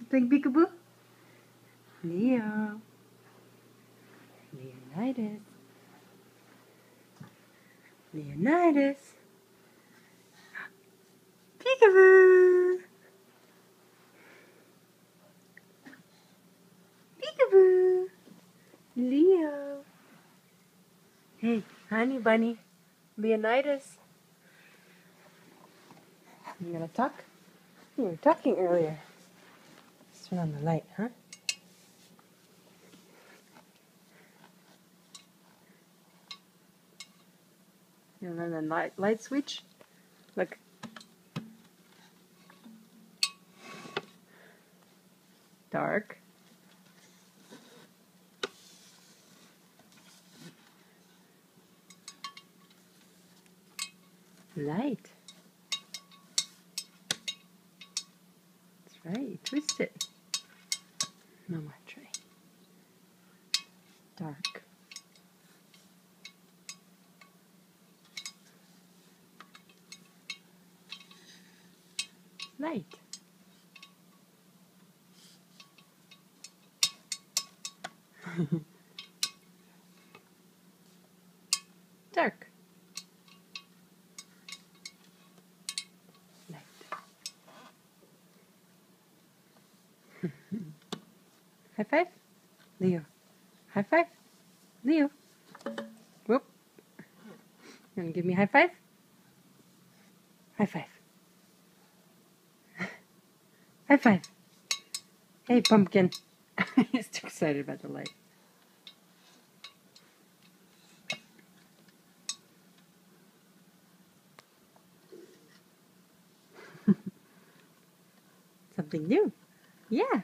Playing peekaboo? Leo. Leonidas. Leonidas. Peekaboo. Peekaboo. Leo. Hey, honey bunny. Leonidas. You gonna talk? You were talking earlier. Let's turn on the light, huh? You want the light switch? Look. Dark. Light. That's right. Twist it. No more tray. Dark. Light. Dark. Light. High five? Leo. High five? Leo. Whoop. You want to give me a high five? High five. High five. Hey, pumpkin. He's too excited about the light. Something new. Yeah.